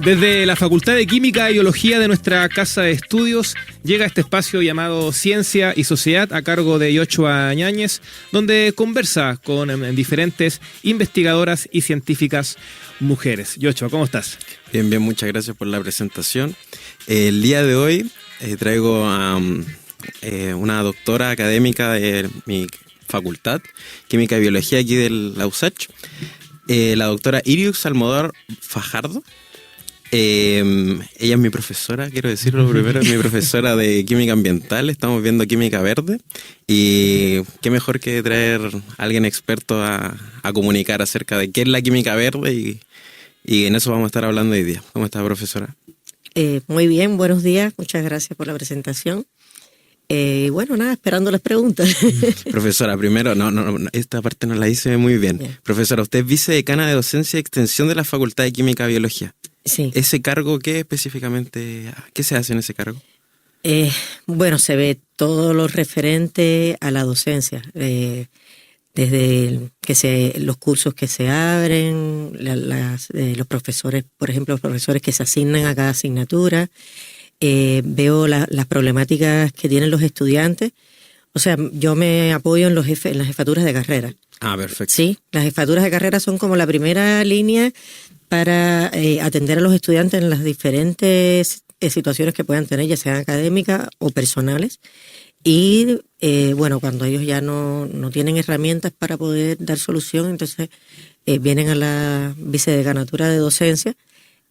Desde la Facultad de Química y Biología de nuestra Casa de Estudios llega este espacio llamado Ciencia y Sociedad a cargo de Yochoa Ñáñez, donde conversa con diferentes investigadoras y científicas mujeres. Yochoa, ¿cómo estás? Bien, muchas gracias por la presentación. El día de hoy traigo a una doctora académica de mi facultad, Química y Biología aquí de la USACH, la doctora Iriux Almodóvar Fajardo. Ella es mi profesora, quiero decirlo primero, es mi profesora de química ambiental. Estamos viendo química verde y qué mejor que traer a alguien experto a comunicar acerca de qué es la química verde y en eso vamos a estar hablando hoy día. ¿Cómo está, profesora? Muy bien, buenos días, muchas gracias por la presentación. Bueno, nada, esperando las preguntas. Profesora, primero, no, esta parte no la hice muy bien. Profesora, usted es vicedecana de Docencia y Extensión de la Facultad de Química y Biología. Sí. ¿Ese cargo qué específicamente, qué se hace en ese cargo? Bueno, se ve todo lo referente a la docencia, desde los cursos que se abren, los profesores, por ejemplo, los profesores que se asignan a cada asignatura. Veo las problemáticas que tienen los estudiantes. O sea, yo me apoyo en las jefaturas de carrera. Ah, perfecto. Sí, las jefaturas de carrera son como la primera línea para atender a los estudiantes en las diferentes situaciones que puedan tener, ya sean académicas o personales. Y bueno, cuando ellos ya no tienen herramientas para poder dar solución, entonces vienen a la vicedecanatura de docencia.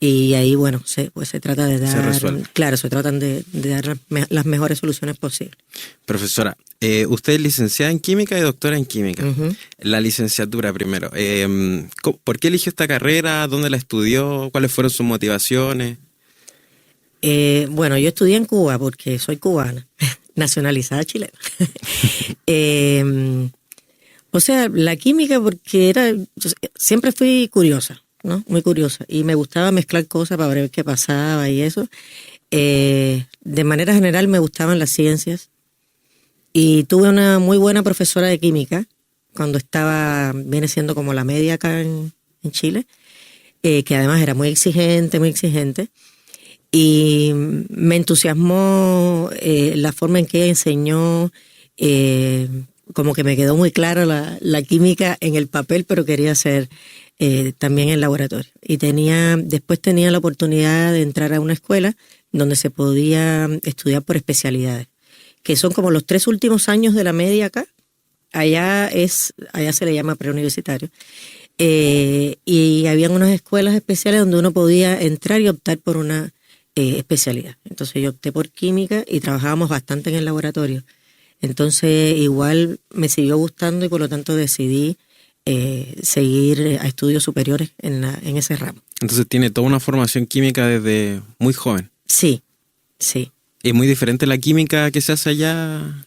Y ahí, bueno, se trata de dar... se tratan de dar las mejores soluciones posibles. Profesora, usted es licenciada en Química y doctora en Química. Uh-huh. La licenciatura primero. ¿Por qué eligió esta carrera? ¿Dónde la estudió? ¿Cuáles fueron sus motivaciones? Bueno, yo estudié en Cuba porque soy cubana, nacionalizada chilena. O sea, la química porque siempre fui curiosa, ¿no? Muy curiosa. Y me gustaba mezclar cosas para ver qué pasaba y eso. De manera general me gustaban las ciencias. Y tuve una muy buena profesora de química cuando viene siendo como la media acá en Chile, que además era muy exigente. Y me entusiasmó la forma en que ella enseñó, como que me quedó muy clara la química en el papel, pero quería hacer también en laboratorio. Y después tenía la oportunidad de entrar a una escuela donde se podía estudiar por especialidades, que son como los 3 últimos años de la media acá. Allá se le llama preuniversitario. Y habían unas escuelas especiales donde uno podía entrar y optar por una especialidad. Entonces yo opté por química y trabajábamos bastante en el laboratorio. Entonces igual me siguió gustando y por lo tanto decidí seguir a estudios superiores en ese ramo. Entonces tiene toda una formación química desde muy joven. Sí. ¿Es muy diferente la química que se hace allá?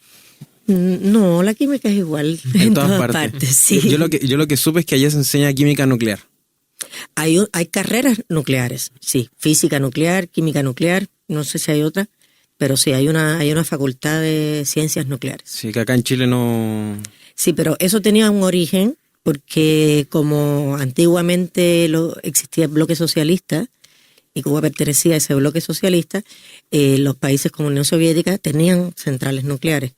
No, la química es igual en todas partes. Sí. Yo lo que supe es que allá se enseña química nuclear. Hay carreras nucleares, sí, física nuclear, química nuclear, no sé si hay otra, pero sí, hay una facultad de ciencias nucleares. Sí, que acá en Chile no... Sí, pero eso tenía un origen porque como antiguamente existía el bloque socialista y Cuba pertenecía a ese bloque socialista, los países como Unión Soviética tenían centrales nucleares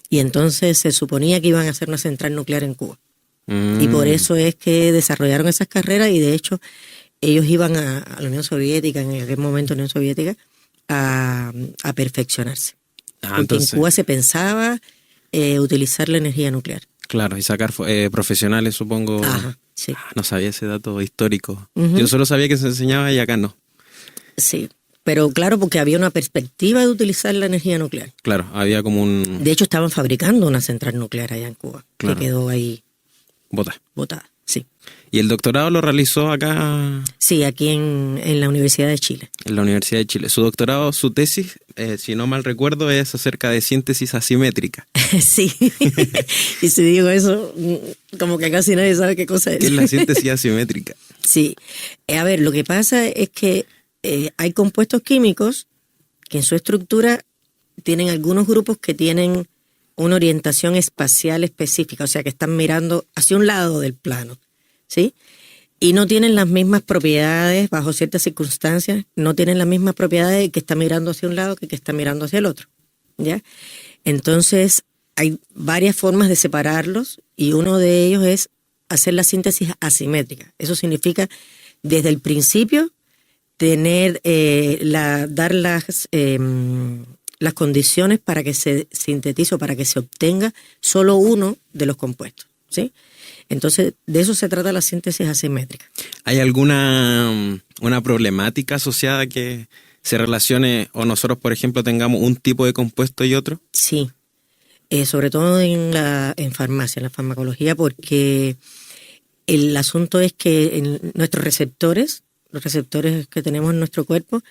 y entonces se suponía que iban a hacer una central nuclear en Cuba. Y por eso es que desarrollaron esas carreras y de hecho ellos iban a la Unión Soviética, en aquel momento Unión Soviética, a perfeccionarse. Porque entonces, en Cuba se pensaba utilizar la energía nuclear. Claro, y sacar profesionales, supongo. Ajá, sí. No sabía ese dato histórico. Uh-huh. Yo solo sabía que se enseñaba y acá no. Sí, pero claro, porque había una perspectiva de utilizar la energía nuclear. Claro, había como De hecho, estaban fabricando una central nuclear allá en Cuba, claro, que quedó ahí botada, sí. ¿Y el doctorado lo realizó acá? Sí, aquí en la Universidad de Chile. En la Universidad de Chile. Su doctorado, su tesis, si no mal recuerdo, es acerca de síntesis asimétrica. Sí, y si digo eso, como que casi nadie sabe qué cosa es. ¿Qué es la síntesis asimétrica? Sí, a ver, lo que pasa es que hay compuestos químicos que en su estructura tienen algunos grupos que tienen una orientación espacial específica, o sea que están mirando hacia un lado del plano, ¿sí? y no tienen las mismas propiedades bajo ciertas circunstancias, no tienen las mismas propiedades que está mirando hacia un lado que está mirando hacia el otro, ¿ya? Entonces, hay varias formas de separarlos y uno de ellos es hacer la síntesis asimétrica. Eso significa, desde el principio, dar las condiciones para que se sintetice o para que se obtenga solo uno de los compuestos, ¿sí? Entonces, de eso se trata la síntesis asimétrica. ¿Hay alguna una problemática asociada que se relacione, o nosotros, por ejemplo, tengamos un tipo de compuesto y otro? Sí, sobre todo en farmacia, en la farmacología, porque el asunto es que en nuestros receptores, los receptores que tenemos en nuestro cuerpo,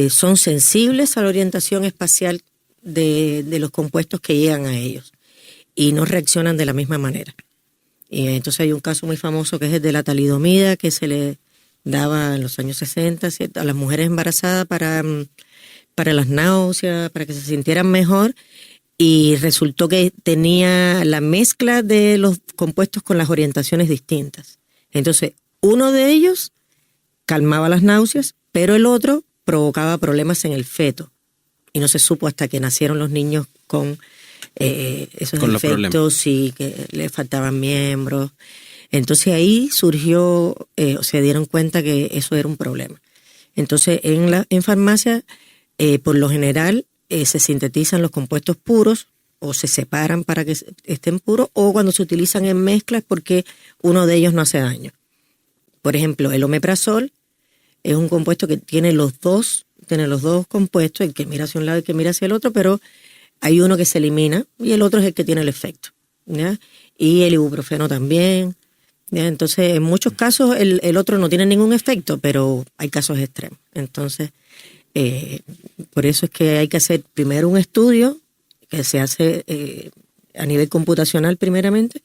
son sensibles a la orientación espacial de los compuestos que llegan a ellos y no reaccionan de la misma manera. Y entonces hay un caso muy famoso que es el de la talidomida, que se le daba en los años 60, ¿cierto?, a las mujeres embarazadas para las náuseas, para que se sintieran mejor, y resultó que tenía la mezcla de los compuestos con las orientaciones distintas. Entonces, uno de ellos calmaba las náuseas, pero el otro provocaba problemas en el feto. Y no se supo hasta que nacieron los niños con esos con efectos y que le faltaban miembros. Entonces ahí surgió, se dieron cuenta que eso era un problema. Entonces en farmacia, por lo general, se sintetizan los compuestos puros o se separan para que estén puros, o cuando se utilizan en mezclas porque uno de ellos no hace daño. Por ejemplo, el omeprazol es un compuesto que tiene los dos compuestos, el que mira hacia un lado y el que mira hacia el otro, pero hay uno que se elimina y el otro es el que tiene el efecto, ¿ya? Y el ibuprofeno también, ¿ya? Entonces, en muchos casos el otro no tiene ningún efecto, pero hay casos extremos. Entonces, por eso es que hay que hacer primero un estudio que se hace a nivel computacional primeramente,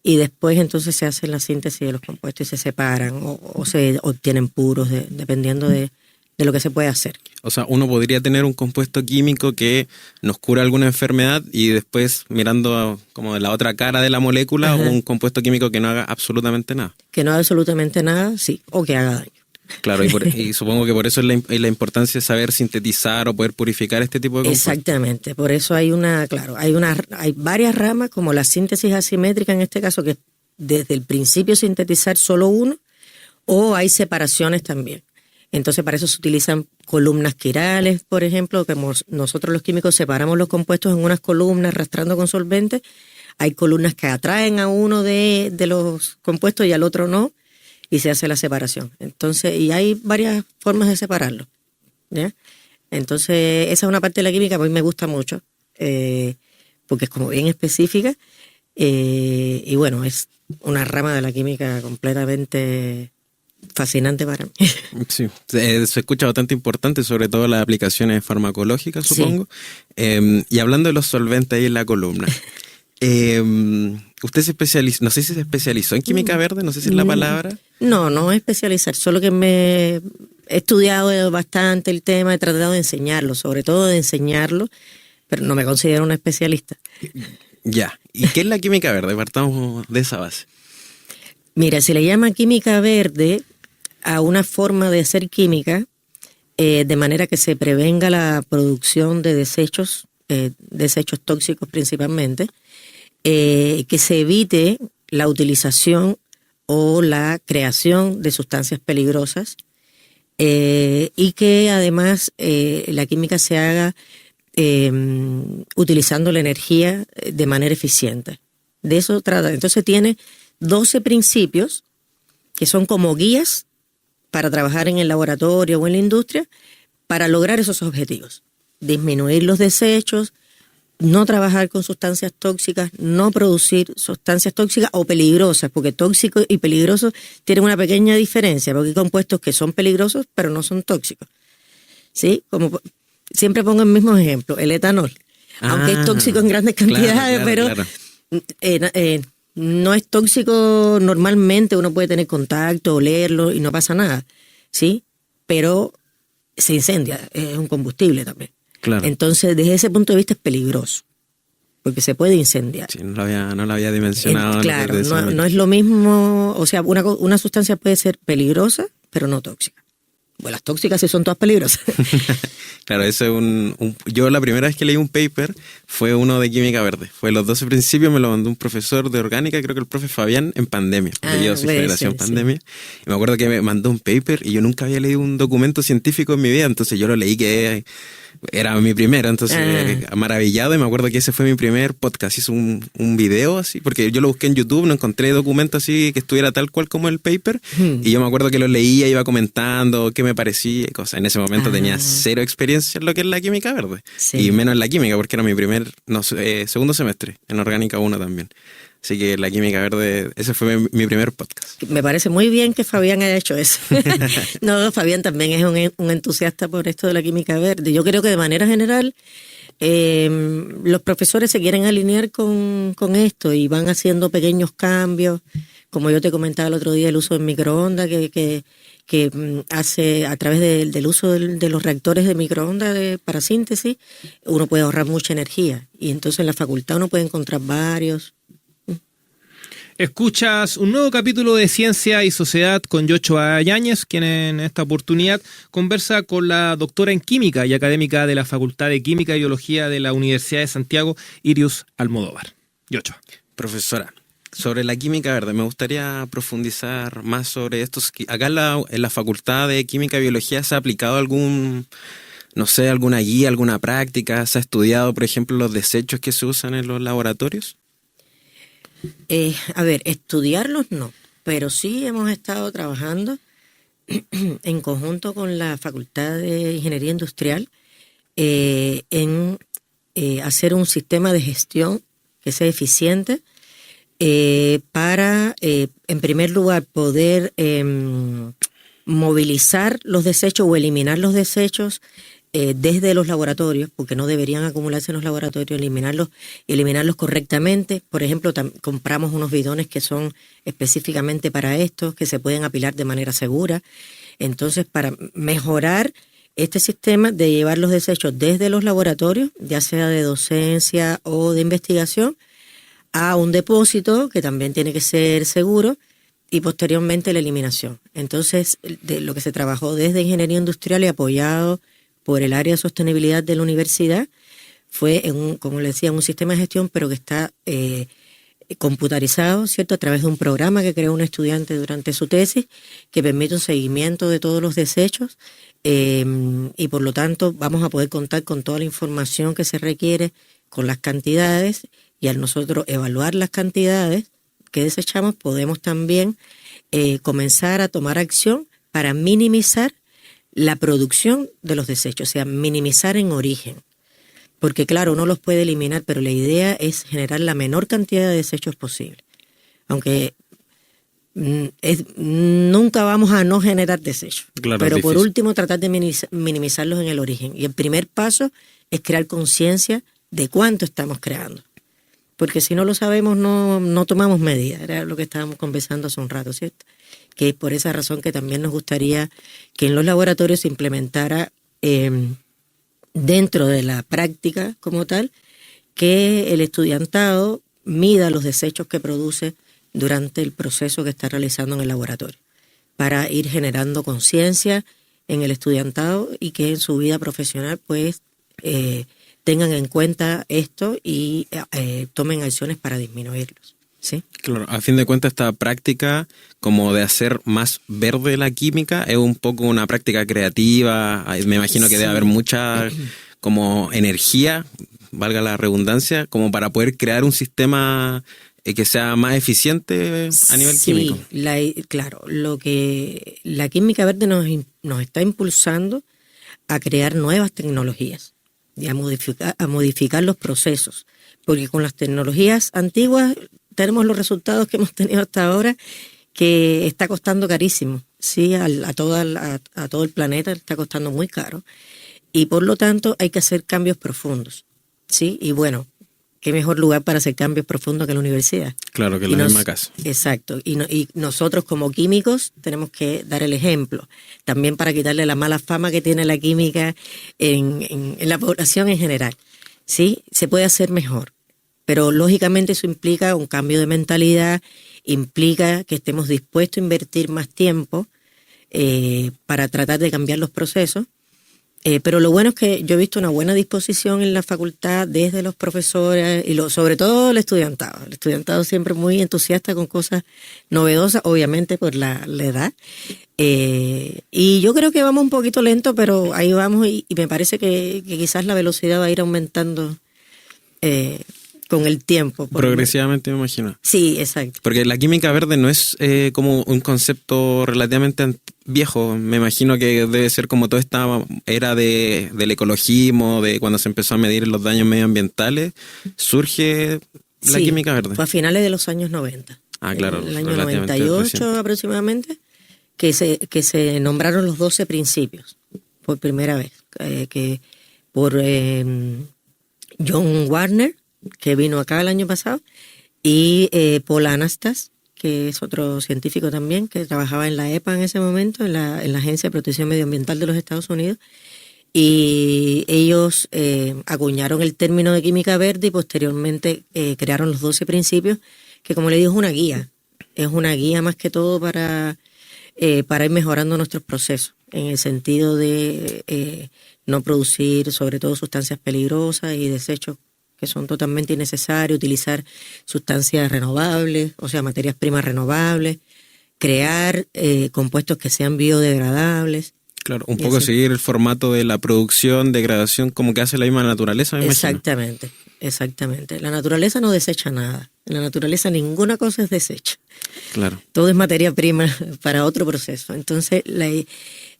y después entonces se hace la síntesis de los compuestos y se separan o se obtienen puros, dependiendo de lo que se puede hacer. O sea, uno podría tener un compuesto químico que nos cura alguna enfermedad y después, mirando como de la otra cara de la molécula, Ajá, un compuesto químico que no haga absolutamente nada. que no haga absolutamente nada, sí, o que haga daño. Claro, y supongo que por eso es la importancia de saber sintetizar o poder purificar este tipo de compuestos. Exactamente, por eso hay varias ramas, como la síntesis asimétrica en este caso, que es desde el principio sintetizar solo uno, o hay separaciones también. Entonces, para eso se utilizan columnas quirales, por ejemplo, como nosotros los químicos separamos los compuestos en unas columnas arrastrando con solvente. Hay columnas que atraen a uno de los compuestos y al otro no, y se hace la separación. Entonces, y hay varias formas de separarlo, ¿ya? Entonces, esa es una parte de la química que a mí me gusta mucho, porque es como bien específica, y bueno, es una rama de la química completamente fascinante para mí. Sí, se escucha bastante importante, sobre todo las aplicaciones farmacológicas, supongo. Sí. Y hablando de los solventes ahí en la columna, usted se especializó, no sé si se especializó en química verde, no sé si es la palabra. No especializar, solo que me he estudiado bastante el tema, he tratado de enseñarlo, sobre todo de enseñarlo, pero no me considero una especialista. Ya, ¿y qué es la química verde? Partamos de esa base. Mira, se le llama química verde a una forma de hacer química de manera que se prevenga la producción de desechos tóxicos principalmente, que se evite la utilización o la creación de sustancias peligrosas, y que además la química se haga utilizando la energía de manera eficiente. De eso trata. Entonces tiene 12 principios que son como guías para trabajar en el laboratorio o en la industria para lograr esos objetivos. Disminuir los desechos, no trabajar con sustancias tóxicas, no producir sustancias tóxicas o peligrosas, porque tóxico y peligroso tienen una pequeña diferencia, porque hay compuestos que son peligrosos pero no son tóxicos. ¿Sí? Como siempre pongo el mismo ejemplo, el etanol. Aunque es tóxico en grandes cantidades, pero no es tóxico normalmente, uno puede tener contacto, olerlo y no pasa nada, ¿sí? Pero se incendia, es un combustible también. Claro. Entonces, desde ese punto de vista es peligroso, porque se puede incendiar. Sí, no lo había dimensionado. Claro, no es lo mismo, o sea, una sustancia puede ser peligrosa, pero no tóxica. Bueno, las tóxicas sí son todas peligrosas. Claro, eso es yo la primera vez que leí un paper fue uno de química verde. Fue los 12 principios, me lo mandó un profesor de orgánica, creo que el profe Fabián, en pandemia. Yo soy generación pandemia. Sí. Y me acuerdo que me mandó un paper y yo nunca había leído un documento científico en mi vida, entonces yo lo leí que era mi primero, entonces maravillado, y me acuerdo que ese fue mi primer podcast. Hice un video así, porque yo lo busqué en YouTube, no encontré documento así que estuviera tal cual como el paper, y yo me acuerdo que lo leía, iba comentando qué me parecía y cosas. En ese momento tenía cero experiencia en lo que es la química verde, y menos en la química, porque era mi segundo semestre, en Orgánica 1 también. Así que la química verde, ese fue mi primer podcast. Me parece muy bien que Fabián haya hecho eso. No, Fabián también es un entusiasta por esto de la química verde. Yo creo que de manera general los profesores se quieren alinear con esto y van haciendo pequeños cambios. Como yo te comentaba el otro día, el uso del microondas que hace a través del uso de los reactores de microondas para síntesis, uno puede ahorrar mucha energía. Y entonces en la facultad uno puede encontrar varios. Escuchas un nuevo capítulo de Ciencia y Sociedad con Yochoa Yáñez, quien en esta oportunidad conversa con la doctora en Química y académica de la Facultad de Química y Biología de la Universidad de Santiago, Irius Almodóvar. Yochoa. Profesora, sobre la química verde, me gustaría profundizar más sobre esto. Acá en la Facultad de Química y Biología se ha aplicado alguna guía, alguna práctica. ¿Se ha estudiado, por ejemplo, los desechos que se usan en los laboratorios? Estudiarlos no, pero sí hemos estado trabajando en conjunto con la Facultad de Ingeniería Industrial en hacer un sistema de gestión que sea eficiente para, en primer lugar, poder movilizar los desechos o eliminar los desechos desde los laboratorios, porque no deberían acumularse en los laboratorios, eliminarlos correctamente. Por ejemplo, compramos unos bidones que son específicamente para esto, que se pueden apilar de manera segura. Entonces, para mejorar este sistema de llevar los desechos desde los laboratorios, ya sea de docencia o de investigación, a un depósito que también tiene que ser seguro, y posteriormente la eliminación. Entonces, de lo que se trabajó desde Ingeniería Industrial y apoyado por el área de sostenibilidad de la universidad, fue, como le decía, un sistema de gestión, pero que está computarizado, ¿cierto?, a través de un programa que creó un estudiante durante su tesis, que permite un seguimiento de todos los desechos, y por lo tanto vamos a poder contar con toda la información que se requiere, con las cantidades, y al nosotros evaluar las cantidades que desechamos, podemos también comenzar a tomar acción para minimizar la producción de los desechos, o sea, minimizar en origen. Porque claro, uno los puede eliminar, pero la idea es generar la menor cantidad de desechos posible. Aunque nunca vamos a no generar desechos. Claro, pero por último, tratar de minimizarlos en el origen. Y el primer paso es crear conciencia de cuánto estamos creando. Porque si no lo sabemos, no tomamos medidas. Era lo que estábamos conversando hace un rato, ¿cierto? Que es por esa razón que también nos gustaría que en los laboratorios se implementara dentro de la práctica como tal, que el estudiantado mida los desechos que produce durante el proceso que está realizando en el laboratorio, para ir generando conciencia en el estudiantado y que en su vida profesional pues tengan en cuenta esto y tomen acciones para disminuirlos. ¿Sí? Claro, a fin de cuentas esta práctica como de hacer más verde la química es un poco una práctica creativa. Me imagino que debe haber mucha como energía, valga la redundancia, como para poder crear un sistema que sea más eficiente a nivel químico. Claro, lo que la química verde nos está impulsando a crear nuevas tecnologías y a modificar los procesos, porque con las tecnologías antiguas tenemos los resultados que hemos tenido hasta ahora, que está costando carísimo, sí, a todo el planeta está costando muy caro, y por lo tanto hay que hacer cambios profundos, sí, y bueno, qué mejor lugar para hacer cambios profundos que la universidad. Claro, que la misma casa. Exacto, y nosotros como químicos tenemos que dar el ejemplo, también para quitarle la mala fama que tiene la química en la población en general, sí, se puede hacer mejor. Pero lógicamente eso implica un cambio de mentalidad, implica que estemos dispuestos a invertir más tiempo para tratar de cambiar los procesos. Pero lo bueno es que yo he visto una buena disposición en la facultad desde los profesores y sobre todo el estudiantado. El estudiantado siempre muy entusiasta con cosas novedosas, obviamente por la edad. Y yo creo que vamos un poquito lento, pero ahí vamos y me parece que quizás la velocidad va a ir aumentando con el tiempo. Progresivamente, me imagino. Sí, exacto. Porque la química verde no es como un concepto relativamente viejo. Me imagino que debe ser como toda esta era del ecologismo, de cuando se empezó a medir los daños medioambientales, surge la química verde. Fue a finales de los años 90. Ah, claro. En el año 98 reciente. Aproximadamente, que se nombraron los 12 principios por primera vez. Que por John Warner, que vino acá el año pasado, y Paul Anastas, que es otro científico también, que trabajaba en la EPA en ese momento, en la Agencia de Protección Medioambiental de los Estados Unidos, y ellos acuñaron el término de química verde y posteriormente crearon los 12 principios, que como le digo es una guía más que todo para ir mejorando nuestros procesos, en el sentido de no producir sobre todo sustancias peligrosas y desechos que son totalmente innecesarios, utilizar sustancias renovables, o sea, materias primas renovables, crear compuestos que sean biodegradables. Claro, un poco seguir el formato de la producción, degradación, como que hace la misma naturaleza, me imagino. Exactamente. La naturaleza no desecha nada. En la naturaleza ninguna cosa es desecha. Claro. Todo es materia prima para otro proceso. Entonces,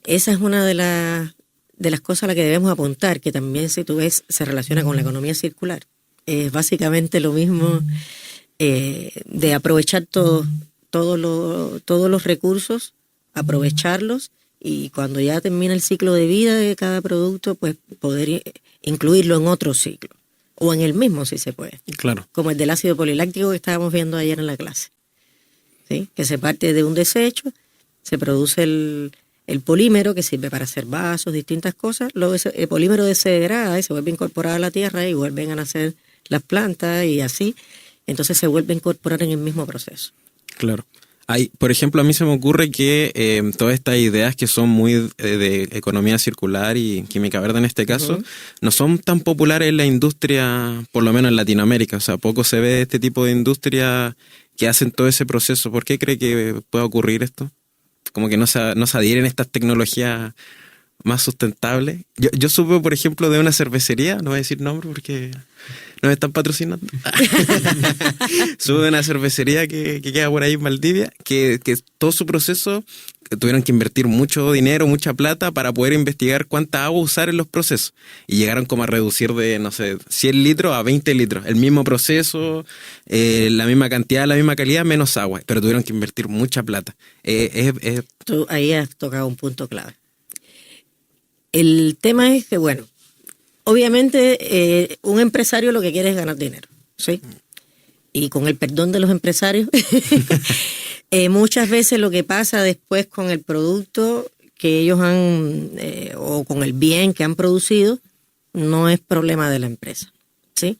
esa es una de las cosas a las que debemos apuntar, que también, si tú ves, se relaciona con la economía circular. Es básicamente lo mismo de aprovechar todos los recursos, aprovecharlos, y cuando ya termina el ciclo de vida de cada producto, pues poder incluirlo en otro ciclo, o en el mismo si se puede. Claro. Como el del ácido poliláctico que estábamos viendo ayer en la clase. ¿Sí? Que se parte de un desecho, se produce el polímero que sirve para hacer vasos, distintas cosas, luego el polímero se degrada y se vuelve a incorporar a la tierra y vuelven a nacer las plantas y así, entonces se vuelve a incorporar en el mismo proceso. Claro. Por ejemplo, a mí se me ocurre que todas estas ideas que son muy de economía circular y química verde en este caso, no son tan populares en la industria, por lo menos en Latinoamérica. O sea, poco se ve este tipo de industria que hacen todo ese proceso. ¿Por qué cree que pueda ocurrir esto? Como que no se adhieren a estas tecnologías más sustentables. Yo supe, por ejemplo, de una cervecería, no voy a decir nombre porque no me están patrocinando. Supe de una cervecería que queda por ahí en Valdivia, que todo su proceso tuvieron que invertir mucho dinero, mucha plata para poder investigar cuánta agua usar en los procesos. Y llegaron como a reducir de, no sé, 100 litros a 20 litros. El mismo proceso, la misma cantidad, la misma calidad, menos agua. Pero tuvieron que invertir mucha plata. Tú ahí has tocado un punto clave. El tema es que, bueno, obviamente un empresario lo que quiere es ganar dinero, ¿sí? Y con el perdón de los empresarios, muchas veces lo que pasa después con el producto que ellos han, o con el bien que han producido, no es problema de la empresa, ¿sí?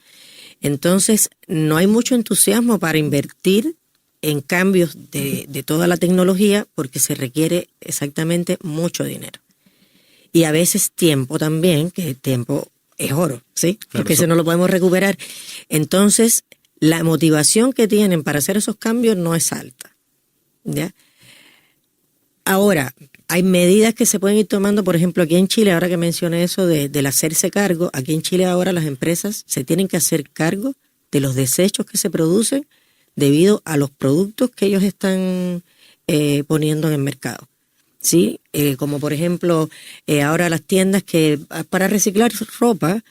Entonces, no hay mucho entusiasmo para invertir en cambios de toda la tecnología porque se requiere exactamente mucho dinero. Y a veces tiempo también, que el tiempo es oro, ¿sí? Claro, porque eso no lo podemos recuperar. Entonces, la motivación que tienen para hacer esos cambios no es alta, ¿ya? Ahora, hay medidas que se pueden ir tomando, por ejemplo, aquí en Chile, ahora que mencioné eso del hacerse cargo, aquí en Chile ahora las empresas se tienen que hacer cargo de los desechos que se producen debido a los productos que ellos están poniendo en el mercado. Sí, como por ejemplo, ahora las tiendas que para reciclar ropa,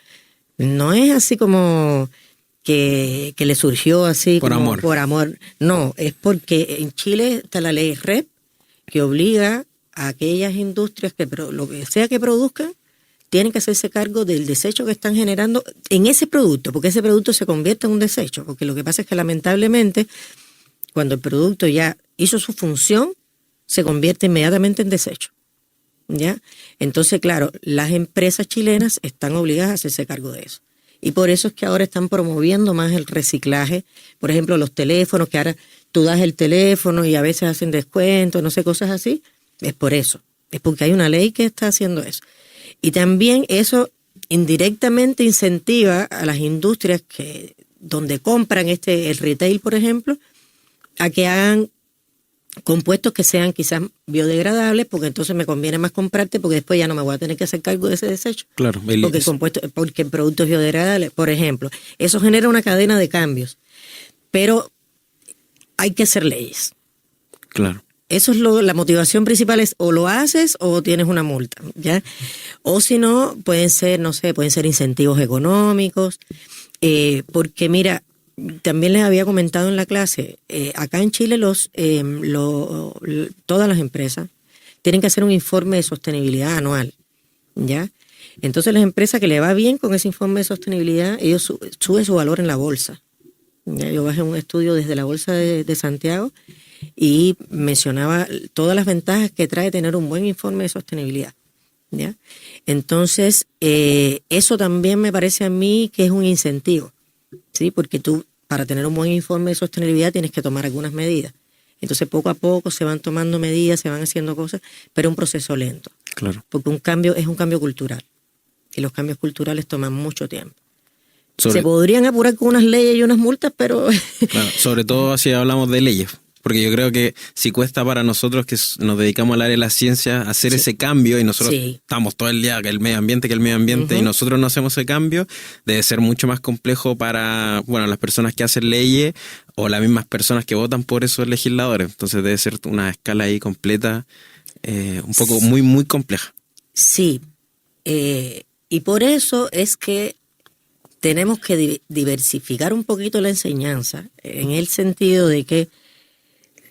no es así como que le surgió así por como amor. Por amor. No, es porque en Chile está la ley REP que obliga a aquellas industrias que lo que sea que produzcan, tienen que hacerse cargo del desecho que están generando en ese producto, porque ese producto se convierte en un desecho, porque lo que pasa es que lamentablemente cuando el producto ya hizo su función, se convierte inmediatamente en desecho, ¿ya? Entonces, claro, las empresas chilenas están obligadas a hacerse cargo de eso. Y por eso es que ahora están promoviendo más el reciclaje. Por ejemplo, los teléfonos, que ahora tú das el teléfono y a veces hacen descuentos, no sé, cosas así. Es por eso. Es porque hay una ley que está haciendo eso. Y también eso indirectamente incentiva a las industrias que donde compran el retail, por ejemplo, a que hagan compuestos que sean quizás biodegradables, porque entonces me conviene más comprarte, porque después ya no me voy a tener que hacer cargo de ese desecho. Claro. Porque el producto es biodegradable, por ejemplo. Eso genera una cadena de cambios. Pero hay que hacer leyes. Claro. Eso es la motivación principal, es o lo haces o tienes una multa, ¿ya? O si no, pueden ser incentivos económicos, porque mira, también les había comentado en la clase, acá en Chile todas las empresas tienen que hacer un informe de sostenibilidad anual, ¿ya? Entonces las empresas que le va bien con ese informe de sostenibilidad, ellos suben su valor en la bolsa. ¿Ya? Yo bajé un estudio desde la bolsa de Santiago y mencionaba todas las ventajas que trae tener un buen informe de sostenibilidad, ¿ya? Entonces, eso también me parece a mí que es un incentivo, ¿sí? Porque tú, para tener un buen informe de sostenibilidad, tienes que tomar algunas medidas. Entonces, poco a poco se van tomando medidas, se van haciendo cosas, pero es un proceso lento. Claro. Porque un cambio es un cambio cultural. Y los cambios culturales toman mucho tiempo. Se podrían apurar con unas leyes y unas multas, pero... Claro, sobre todo si hablamos de leyes. Porque yo creo que si cuesta para nosotros que nos dedicamos al área de la ciencia hacer ese cambio, y nosotros estamos todo el día que el medio ambiente, y nosotros no hacemos ese cambio, debe ser mucho más complejo para las personas que hacen leyes o las mismas personas que votan por esos legisladores. Entonces debe ser una escala ahí completa, un poco muy, muy compleja. Sí, y por eso es que tenemos que diversificar un poquito la enseñanza, en el sentido de que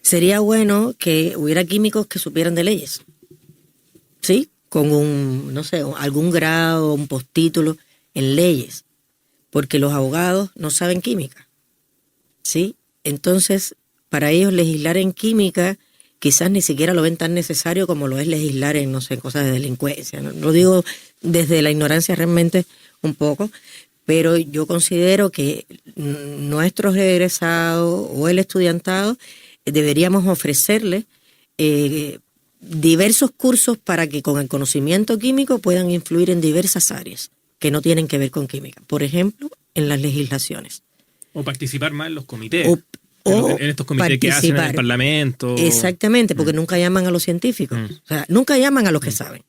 sería bueno que hubiera químicos que supieran de leyes, ¿sí? Con algún grado, un postítulo en leyes, porque los abogados no saben química, ¿sí? Entonces, para ellos legislar en química quizás ni siquiera lo ven tan necesario como lo es legislar en, cosas de delincuencia. No lo digo desde la ignorancia realmente un poco, pero yo considero que nuestros egresados o el estudiantado deberíamos ofrecerles diversos cursos para que con el conocimiento químico puedan influir en diversas áreas que no tienen que ver con química. Por ejemplo, en las legislaciones. O participar más en los comités. En estos comités que hacen en el Parlamento. Exactamente, porque nunca llaman a los científicos. O sea, nunca llaman a los que saben.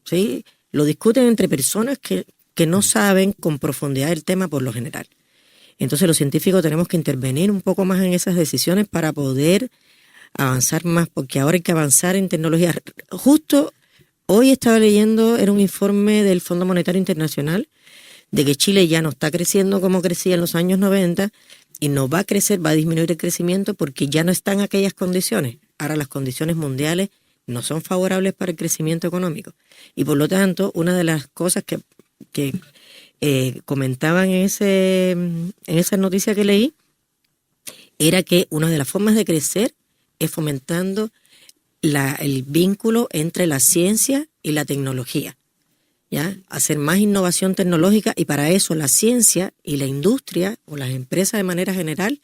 ¿Sí? Lo discuten entre personas que no saben con profundidad el tema por lo general. Entonces los científicos tenemos que intervenir un poco más en esas decisiones para poder avanzar más, porque ahora hay que avanzar en tecnología. Justo hoy estaba leyendo, era un informe del Fondo Monetario Internacional, de que Chile ya no está creciendo como crecía en los años 90 y no va a crecer, va a disminuir el crecimiento porque ya no están aquellas condiciones. Ahora las condiciones mundiales no son favorables para el crecimiento económico. Y por lo tanto, una de las cosas que comentaban en esa noticia que leí era que una de las formas de crecer es fomentando el vínculo entre la ciencia y la tecnología, ¿ya? Hacer más innovación tecnológica, y para eso la ciencia y la industria o las empresas de manera general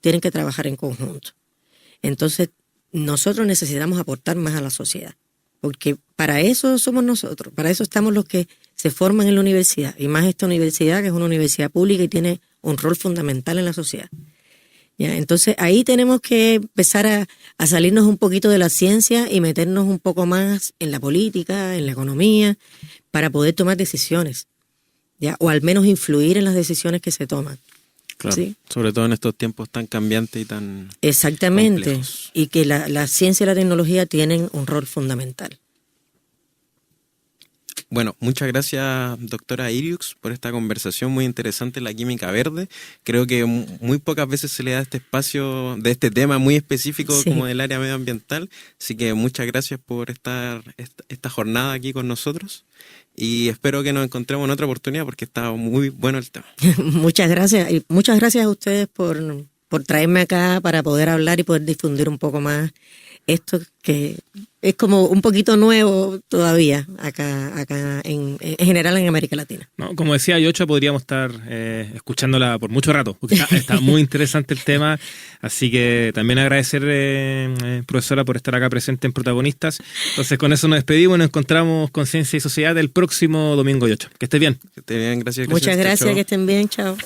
tienen que trabajar en conjunto. Entonces nosotros necesitamos aportar más a la sociedad, porque para eso somos nosotros, para eso estamos los que se forman en la universidad, y más esta universidad que es una universidad pública y tiene un rol fundamental en la sociedad. ¿Ya? Entonces ahí tenemos que empezar a salirnos un poquito de la ciencia y meternos un poco más en la política, en la economía, para poder tomar decisiones, ¿ya? O al menos influir en las decisiones que se toman. Claro, ¿sí? Sobre todo en estos tiempos tan cambiantes y tan exactamente, complejos. Y que la ciencia y la tecnología tienen un rol fundamental. Bueno, muchas gracias, doctora Iriux, por esta conversación muy interesante en la química verde. Creo que muy pocas veces se le da este espacio de este tema muy específico como del área medioambiental. Así que muchas gracias por estar esta jornada aquí con nosotros. Y espero que nos encontremos en otra oportunidad porque está muy bueno el tema. Muchas gracias. Y muchas gracias a ustedes por traerme acá para poder hablar y poder difundir un poco más esto que es como un poquito nuevo todavía acá en general en América Latina. No, como decía Yochoa, podríamos estar escuchándola por mucho rato, porque está muy interesante el tema, así que también agradecer, profesora, por estar acá presente en Protagonistas. Entonces con eso nos despedimos y nos encontramos con Ciencia y Sociedad el próximo domingo 8. Que estés bien. Que esté bien, gracias. Muchas gracias, chao. que estén bien, chao.